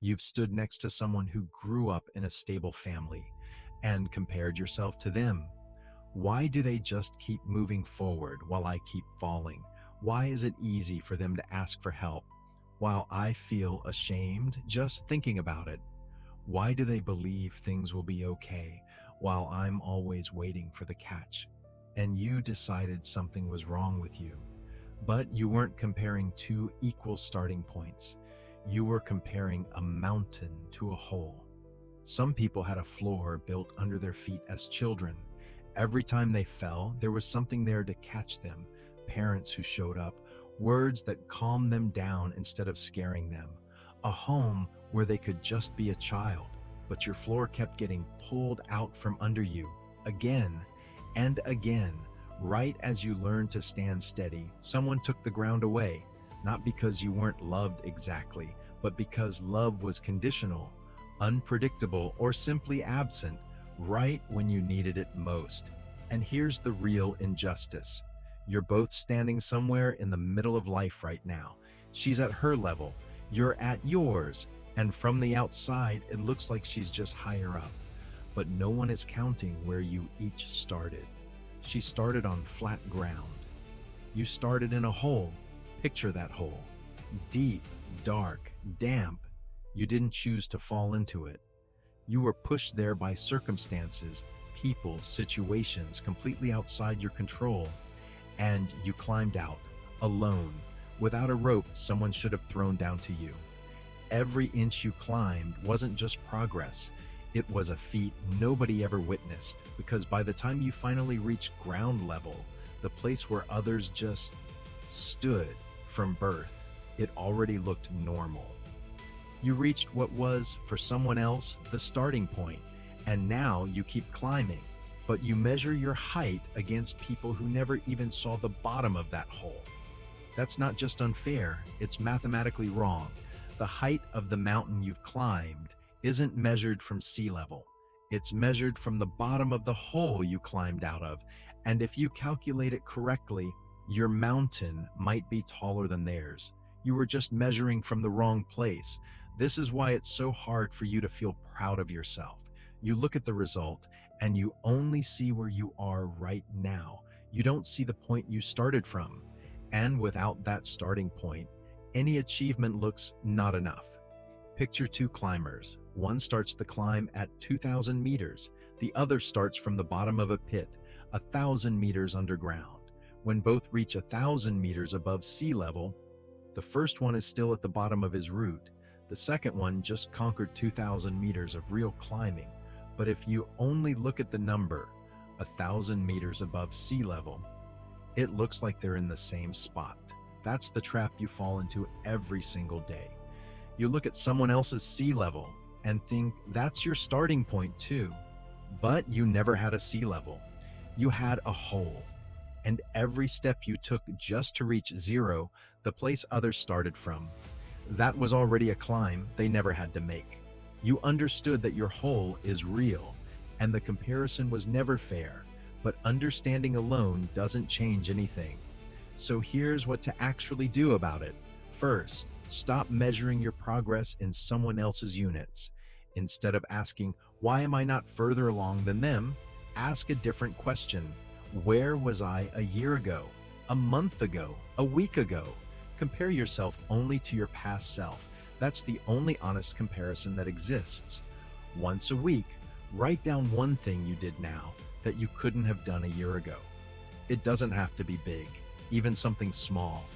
You've stood next to someone who grew up in a stable family and compared yourself to them. Why do they just keep moving forward while I keep falling? Why is it easy for them to ask for help while I feel ashamed just thinking about it? Why do they believe things will be okay while I'm always waiting for the catch? And you decided something was wrong with you. But you weren't comparing two equal starting points. You were comparing a mountain to a hole. Some people had a floor built under their feet as children. Every time they fell, there was something there to catch them. Parents who showed up, words that calmed them down instead of scaring them. A home where they could just be a child, but your floor kept getting pulled out from under you again and again. Right as you learned to stand steady, someone took the ground away, not because you weren't loved exactly, but because love was conditional, unpredictable, or simply absent right when you needed it most. And here's the real injustice. You're both standing somewhere in the middle of life right now. She's at her level, you're at yours, and from the outside, it looks like she's just higher up. But no one is counting where you each started. She started on flat ground. You started in a hole. Picture that hole. Deep, dark, damp. You didn't choose to fall into it. You were pushed there by circumstances, people, situations completely outside your control. And you climbed out, alone, without a rope someone should have thrown down to you. Every inch you climbed wasn't just progress. It was a feat nobody ever witnessed, because by the time you finally reached ground level, the place where others just stood from birth, it already looked normal. You reached what was, for someone else, the starting point, and now you keep climbing, but you measure your height against people who never even saw the bottom of that hole. That's not just unfair, it's mathematically wrong. The height of the mountain you've climbed isn't measured from sea level. It's measured from the bottom of the hole you climbed out of, and if you calculate it correctly, your mountain might be taller than theirs. You were just measuring from the wrong place. This is why it's so hard for you to feel proud of yourself. You look at the result, and you only see where you are right now. You don't see the point you started from. And without that starting point, any achievement looks not enough. Picture two climbers. One starts the climb at 2,000 meters. The other starts from the bottom of a pit, 1,000 meters underground. When both reach 1,000 meters above sea level, the first one is still at the bottom of his route. The second one just conquered 2,000 meters of real climbing. But if you only look at the number, 1,000 meters above sea level, it looks like they're in the same spot. That's the trap you fall into every single day. You look at someone else's sea level and think that's your starting point too. But you never had a sea level. You had a hole. And every step you took just to reach zero, the place others started from, that was already a climb they never had to make. You understood that your hole is real, and the comparison was never fair, but understanding alone doesn't change anything. So here's what to actually do about it. First, stop measuring your progress in someone else's units. Instead of asking, why am I not further along than them? Ask a different question. Where was I a year ago, a month ago, a week ago? Compare yourself only to your past self. That's the only honest comparison that exists. Once a week, write down one thing you did now that you couldn't have done a year ago. It doesn't have to be big, even something small.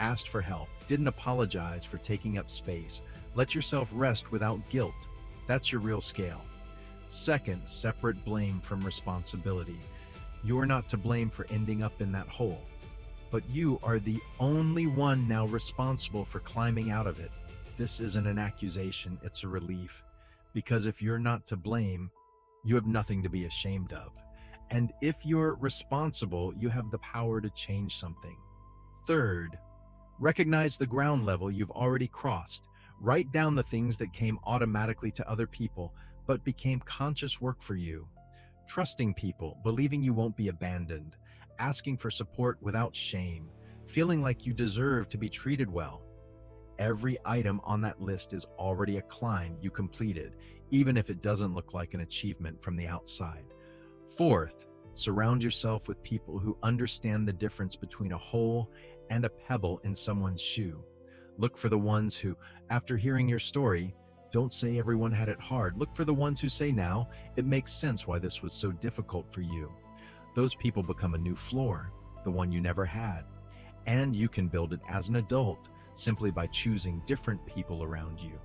Asked for help, didn't apologize for taking up space. Let yourself rest without guilt. That's your real scale. Second, separate blame from responsibility. You're not to blame for ending up in that hole, but you are the only one now responsible for climbing out of it. This isn't an accusation, it's a relief. Because if you're not to blame, you have nothing to be ashamed of. And if you're responsible, you have the power to change something. Third, recognize the ground level you've already crossed. Write down the things that came automatically to other people, but became conscious work for you. Trusting people, believing you won't be abandoned, asking for support without shame, feeling like you deserve to be treated well. Every item on that list is already a climb you completed, even if it doesn't look like an achievement from the outside. Fourth, surround yourself with people who understand the difference between a hole and a pebble in someone's shoe. Look for the ones who, after hearing your story, don't say everyone had it hard. Look for the ones who say now, it makes sense why this was so difficult for you. Those people become a new floor, the one you never had. And you can build it as an adult simply by choosing different people around you.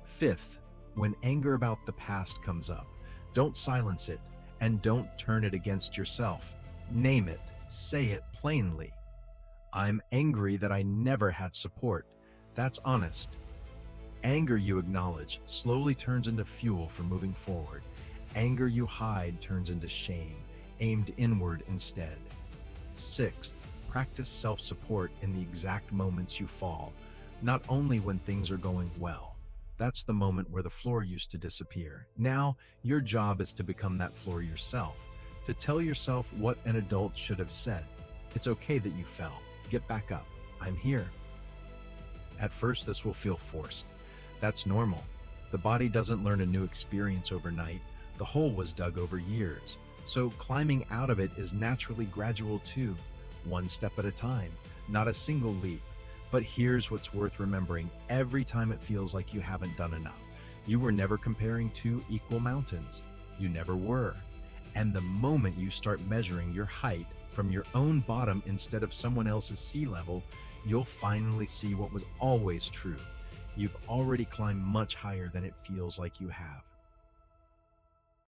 Fifth, when anger about the past comes up, don't silence it and don't turn it against yourself. Name it, say it plainly. I'm angry that I never had support. That's honest. Anger you acknowledge slowly turns into fuel for moving forward. Anger you hide turns into shame, aimed inward instead. Sixth, practice self-support in the exact moments you fall, not only when things are going well. That's the moment where the floor used to disappear. Now, your job is to become that floor yourself, to tell yourself what an adult should have said. It's okay that you fell. Get back up. I'm here. At first, this will feel forced. That's normal. The body doesn't learn a new experience overnight. The hole was dug over years. So climbing out of it is naturally gradual too, one step at a time, not a single leap. But here's what's worth remembering every time it feels like you haven't done enough. You were never comparing two equal mountains. You never were. And the moment you start measuring your height from your own bottom instead of someone else's sea level, you'll finally see what was always true. You've already climbed much higher than it feels like you have.